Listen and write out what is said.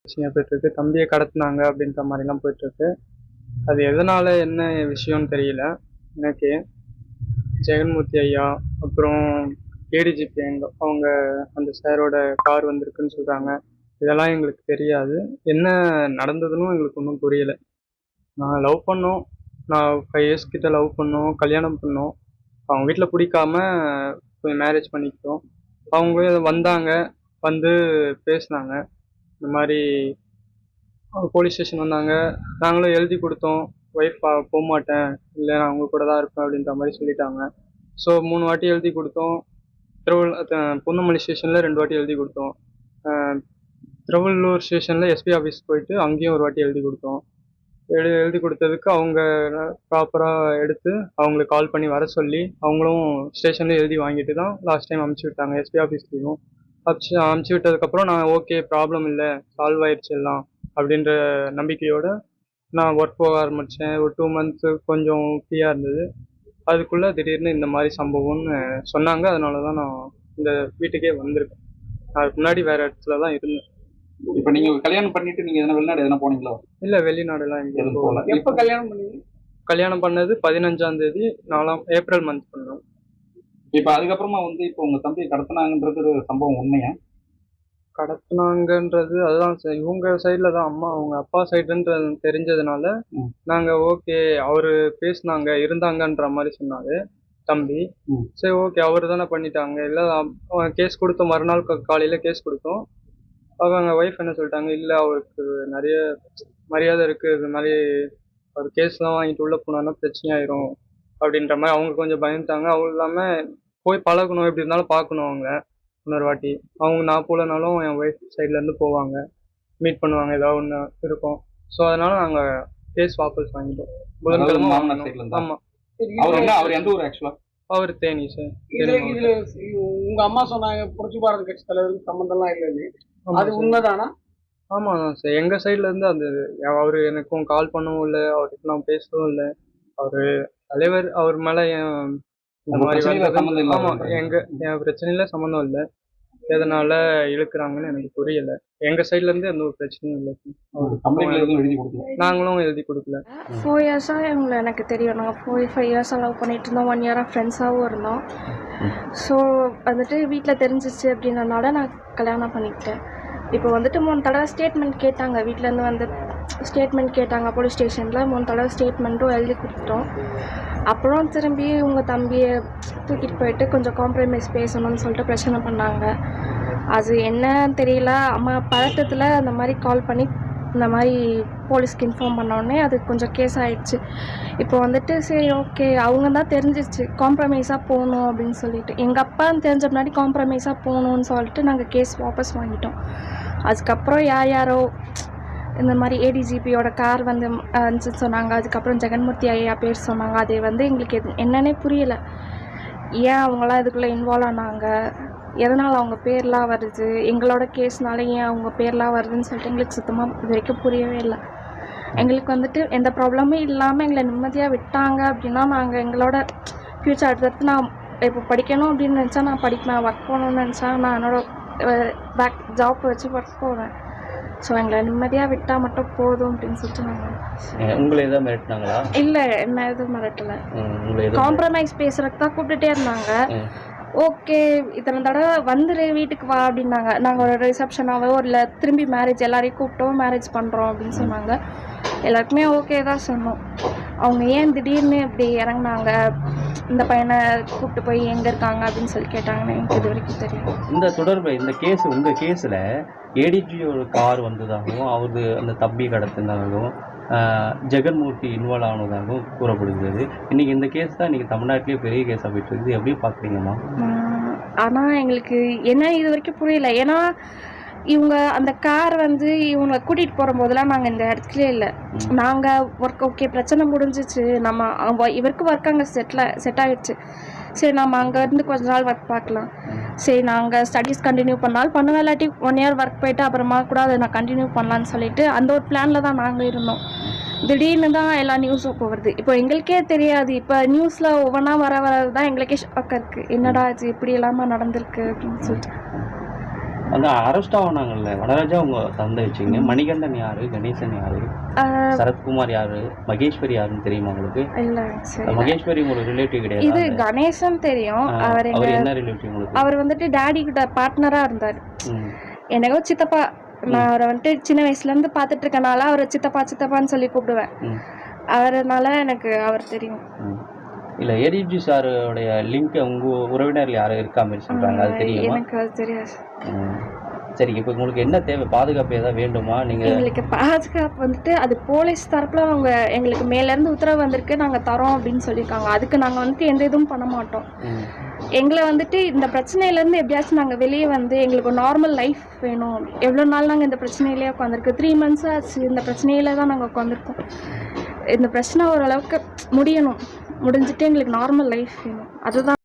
பிரச்சனையா போயிட்டுருக்கு. தம்பிய கடத்துனாங்க அப்படின்ற மாரிலாம் போயிட்டுருக்கு. அது எதனால என்ன விஷயம்னு தெரியல எனக்கே. ஜெகன்மூர்த்தி ஐயா, அப்புறம் ஏடிஜிபி அவங்க அந்த சாரோட கார் வந்திருக்குன்னு சொல்றாங்க. இதெல்லாம் எங்களுக்கு தெரியாது. என்ன நடந்ததுன்னும் எங்களுக்கு ஒண்ணும் புரியல. நான் லவ் பண்ணோம். நான் 5 இயர்ஸ் கிட்ட லவ் பண்ணோம். கல்யாணம் பண்ணோம். அவங்க வீட்ல புடிக்காம கொஞ்சம் மேரேஜ் பண்ணிக்கிட்டோம். அவங்க வந்தாங்க. வந்து பேசுனாங்க. இந்த மாரி போலீஸ் ஸ்டேஷன் வந்தாங்க. நாங்களும் எழுதி குடுத்தோம். ஒய்ஃப் போமாட்டேன். இல்ல நான் உங்க கூட தான் இருப்பேன் அப்படின்ற மாரி சொல்லிட்டாங்க. ஸோ 3 வாட்டி எழுதி குடுத்தோம். பூந்தமல்லி ஸ்டேஷன்ல 2 வாட்டி எழுதி குடுத்தோம். அ திருவள்ளூர் ஸ்டேஷன்ல எஸ்பி ஆஃபீஸ் போயிட்டு அங்கேயும் ஒரு வாட்டி எழுதி குடுத்தோம். எழுதி குடுத்ததுக்கு அவங்க ப்ராப்பரா எடுத்து அவங்களுக்கு கால் பண்ணி வர சொல்லி, அவங்களும் ஸ்டேஷன்ல எழுதி வாங்கிட்டு தான் லாஸ்ட் டைம் அனுப்பிச்சு விட்டாங்க. எஸ்பி ஆஃபீஸ்லயும். அனுப்பிச்சு விட்டதுக்கப்புறம் நான் ஓகே ப்ராப்ளம் இல்ல. சால்வ் ஆயிடுச்சு எல்லாம் அப்படின்ற நம்பிக்கையோட நான் ஒர்க் போக ஆரம்பிச்சேன். ஒரு 2 மந்த்ஸ் கொஞ்சம் ஃப்ரீயா இருந்தது. அதுக்குள்ள திடீர்னு இந்த மாரி சம்பவம்னு சொன்னாங்க. அதனால தான் நான் இந்த வீட்டுக்கே வந்திருக்கேன். அதுக்கு முன்னாடி வேற இடத்துல தான் இருந்தேன். இப்ப நீங்க கல்யாணம் பண்ணிட்டு நீங்க வெளிநாடு எதனா போனீங்களா? இல்ல வெளிநாடுலாம் எங்கேயும் போகல. எப்ப கல்யாணம் பண்ணீங்க? கல்யாணம் பண்ணது 15ஆம் தேதி ஏப்ரல் மந்த் பண்ணோம். இப்ப அதுக்கப்புறமா இப்ப உங்க தம்பியை கடத்தினாங்கன்றது ஒரு சம்பவம் உண்மையா? கடத்துனாங்கன்றது அதுதான் இவங்க சைடுல தான் அவங்க அப்பா சைடுன்றது தெரிஞ்சதுனால நாங்க ஓகே அவரு பேசுனாங்க இருந்தாங்கன்ற மாதிரி சொன்னாரு தம்பி. சரி ஓகே அவரு தானே பண்ணிட்டாங்க. இல்ல கேஸ் கொடுத்தோம். மறுநாள் காலையில கேஸ் கொடுத்தோம். அவங்க ஒய்ஃப் என்ன சொல்லிட்டாங்க, இல்ல அவருக்கு நிறைய மரியாதை இருக்கு, இது மாதிரி அவர் கேஸ்லாம் வாங்கிட்டு உள்ள போனான்னா பிரச்சனையாயிரும் அப்படின்ற மாதிரி அவங்க கொஞ்சம் பயந்துட்டாங்க. அவங்க இல்லாம போய் பழகணும், எப்படி இருந்தாலும் பார்க்கணும் அவங்க இன்னொரு வாட்டி. அவங்க நான் போலனாலும் என் ஒய்ஃப் சைட்ல இருந்து போவாங்க, மீட் பண்ணுவாங்க, ஏதாவது ஒன்று இருக்கும். ஸோ அதனால நாங்க கேஸ் வாபஸ் வாங்கிட்டோம். புதன்கிழமை வாங்கினோம். ஆமா. அவர் எந்த ஊர் ஆக்சுவலா? அவர் தேனி சார். இதுல உங்க அம்மா சொன்னாங்க புரட்சி பாரத கட்சி தலைவருக்கு சம்பந்தம்லாம் இல்லைன்னு. அது உண்மைதானா? ஆமா சார். எங்க சைட்ல இருந்து அந்த அவரு எனக்கும் கால் பண்ணவும் இல்லை, அவர்கிட்ட நான் பேசவும் இல்லை. அவரு தலைவர் அவர் மேல இந்த மாதிரி ஆமா என் பிரச்சனையில சம்மந்தம் இல்லை. எதனால இழுக்கிறாங்கன்னு எனக்கு புரியல. எங்க சைட்ல இருந்து எந்த ஒரு பிரச்சனையும் இல்லை. நாங்களும் எழுதி கொடுக்கல. 4 இயர்ஸா இவங்களை எனக்கு தெரியும். நாங்கள் 5 இயர்ஸாக லவ் பண்ணிட்டு இருந்தோம். 1 இயராக ஃப்ரெண்ட்ஸாகவும் இருந்தோம். ஸோ வந்துட்டு வீட்டில் தெரிஞ்சிச்சு அப்படின்றனால நான் கல்யாணம் பண்ணிக்கிட்டேன். இப்போ வந்துட்டு 3 தடவை ஸ்டேட்மெண்ட் கேட்டாங்க. வீட்டிலேருந்து ஸ்டேட்மெண்ட் கேட்டாங்க போலீஸ் ஸ்டேஷனில். 3 தடவை ஸ்டேட்மெண்ட்டும் எழுதி கொடுத்துட்டோம். அப்புறம் திரும்பி உங்கள் தம்பியை தூக்கிட்டு போயிட்டு கொஞ்சம் காம்ப்ரமைஸ் பேசணும்னு சொல்லிட்டு பிரச்சனை பண்ணாங்க. அது என்னன்னு தெரியல. அம்மா பதட்டத்தில் அந்த மாதிரி கால் பண்ணி இந்த மாதிரி போலீஸ்க்கு இன்ஃபார்ம் பண்ணோடனே அது கொஞ்சம் கேஸ் ஆகிடுச்சு. இப்போ வந்துட்டு சரி ஓகே அவங்க தான் தெரிஞ்சிச்சு காம்ப்ரமைஸாக போகணும் அப்படின்னு சொல்லிட்டு. எங்கள் அப்பான்னு தெரிஞ்ச முன்னாடி காம்ப்ரமைஸாக போகணுன்னு சொல்லிட்டு நாங்கள் கேஸ் வாபஸ் வாங்கிட்டோம். அதுக்கப்புறம் யாரோ இந்த மாதிரி ஏடிஜிபியோட கார் வந்துச்சுன்னு சொன்னாங்க. அதுக்கப்புறம் ஜெகன்மூர்த்தி ஐயா பேர் சொன்னாங்க. அது எங்களுக்கு என்னன்னே புரியலை. ஏன் அவங்களாம் இதுக்குள்ளே இன்வால்வ் ஆனாங்க, எதனால் அவங்க பேர்லாம் வருது, எங்களோட கேஸ்னால ஏன் அவங்க பேர்லாம் வருதுன்னு சொல்லிட்டு எங்களுக்கு சுத்தமாக இது வரைக்கும் புரியவே இல்லை. எங்களுக்கு வந்துட்டு எந்த ப்ராப்ளமும் இல்லாமல் எங்களை நிம்மதியாக விட்டாங்க அப்படின்னா நாங்கள் எங்களோட ஃப்யூச்சர் அடுத்தடுத்து நான் இப்போ படிக்கணும் அப்படின்னு நினச்சா நான் படிப்பேன், ஒர்க் போகணுன்னு நினச்சா நான் என்னோடய ஜாப் வச்சு ஒர்க் போவேன். ஸோ எங்களை நிம்மதியாக விட்டால் மட்டும் போதும் அப்படின்னு சொல்லிட்டு நாங்கள். உங்களை எதாவது மிரட்டினாங்களா? இல்லை, என்ன எதுவும் மிரட்டலை. காம்ப்ரமைஸ் பேசுறதுக்கு தான் கூப்பிட்டுட்டே இருந்தாங்க. ஓகே இத்தனை தடவை வந்துரு வீட்டுக்கு வா அப்படின்னாங்க. நாங்கள் ஒரு ரிசப்ஷனாகவோ இல்லை திரும்பி மேரேஜ் எல்லாரையும் கூப்பிட்டோம், மேரேஜ் பண்ணுறோம் அப்படின்னு சொன்னாங்க. எல்லாருக்குமே ஓகே தான் சொன்னோம். அவங்க ஏன் திடீர்னு இப்படி இறங்கினாங்க, இந்த பையனை கூப்பிட்டு போய் எங்கே இருக்காங்க அப்படின்னு சொல்லி கேட்டாங்கன்னு எனக்கு இது வரைக்கும் தெரியும். இந்த தொடர்பு இந்த கேஸ் உங்கள் கேஸில் ஏடிஜியோட கார் வந்ததாகவும் அவரு அந்த தம்பி கடத்தினதாகவும் ஜெகன்மூர்த்தி இன்வால்வ் ஆனதாகவும் கூறப்படுகிறது. இன்றைக்கி இந்த கேஸ் தான் இன்றைக்கி தமிழ்நாட்டிலேயே பெரிய கேஸாக போயிட்டு இருக்குது. எப்படி பார்க்குறீங்கம்மா? ஆனால் எங்களுக்கு என்ன இது வரைக்கும் புரியல. ஏன்னா இவங்க அந்த கார் இவங்களை கூட்டிகிட்டு போகிற போதெல்லாம் நாங்கள் இந்த இடத்துல இல்லை. நாங்கள் ஒர்க் ஓகே பிரச்சனை முடிஞ்சிச்சு, நம்ம இவருக்கு ஒர்க் அங்கே செட் ஆகிடுச்சு. சரி நம்ம அங்கேருந்து கொஞ்ச நாள் ஒர்க் பார்க்கலாம், சரி நாங்கள் ஸ்டடீஸ் கண்டினியூ பண்ணாலும் பண்ணுவேன், இல்லாட்டி 1 இயர் ஒர்க் போயிட்டு அப்புறமா கூட அதை நான் கண்டினியூ பண்ணலான்னு சொல்லிட்டு அந்த ஒரு பிளானில் தான் நாங்கள் இருந்தோம். திடீர்னு தான் எல்லா நியூஸும் போகிறது. இப்போ எங்களுக்கே தெரியாது. இப்போ நியூஸில் ஒவ்வொன்றா வர தான் எங்களுக்கே ஷாக்காக இருக்குது. என்னடா இது இப்படி இல்லாமல் நடந்திருக்கு அப்படின்னு சொல்லிட்டு. அங்கே அரெஸ்ட் ஆனாங்கல்ல, வனராஜா உங்க தந்தை வச்சுங்க, மணிகண்டன் யாரு, கணேசன் யாரு, சரத்குமார் யாரு, மகேஸ்வரி யாருன்னு தெரியுமா உங்களுக்கு? இல்லை சரி. மகேஸ்வரி உங்களுக்கு ரிலேட்டிவ் இது கிடையாது? கணேசன் தெரியும். அவர் அவர் என்ன ரிலேட்டிவ் உங்களுக்கு? அவர் வந்துட்டு டாடி கிட்ட பார்ட்னரா இருந்தார். ம். எனக்கோ சித்தப்பா, நான் அவரை வந்துட்டு சின்ன வயசுல இருந்து பார்த்துட்டு இருக்கனால அவரை சித்தப்பா சித்தப்பான்னு சொல்லி கூப்பிடுவேன். ம். அவரனால எனக்கு அவர் தெரியும். ம். இல்ல ஏடிஜி சாரோடைய லிங்க் உங்க உறவினர்கள் யாரும் இருக்கா மாதிரி சொல்றாங்க, அது தெரியுமா? எனக்கு அது தெரியாது. ம். சரி, இப்போ உங்களுக்கு என்ன தேவை? பாதுகாப்பு ஏதாவது வேண்டுமா? நீங்க எங்களுக்கு பாதுகாப்பு வந்துட்டு அது போலீஸ் தரப்புல அவங்க எங்களுக்கு மேல இருந்து உத்தரவு வந்திருக்கு, நாங்க தரோம் அப்படின்னு சொல்லியிருக்காங்க. அதுக்கு நாங்க வந்துட்டு எந்த இதுவும் பண்ண மாட்டோம். ம். எங்களை வந்துட்டு இந்த பிரச்சனையில இருந்து எப்படியாச்சும் நாங்க வெளியே வந்து எங்களுக்கு ஒரு நார்மல் லைஃப் வேணும். எவ்வளவு நாள் நாங்க இந்த பிரச்சனையிலேயே உட்காந்துருக்கு, 3 months ஆச்சு இந்த பிரச்சனையில தான் நாங்க உட்காந்துருக்கோம். இந்த பிரச்சனை ஓரளவுக்கு முடியணும், முடிஞ்சிட்டு எங்களுக்கு நார்மல் லைஃப் வேணும். அதுதான்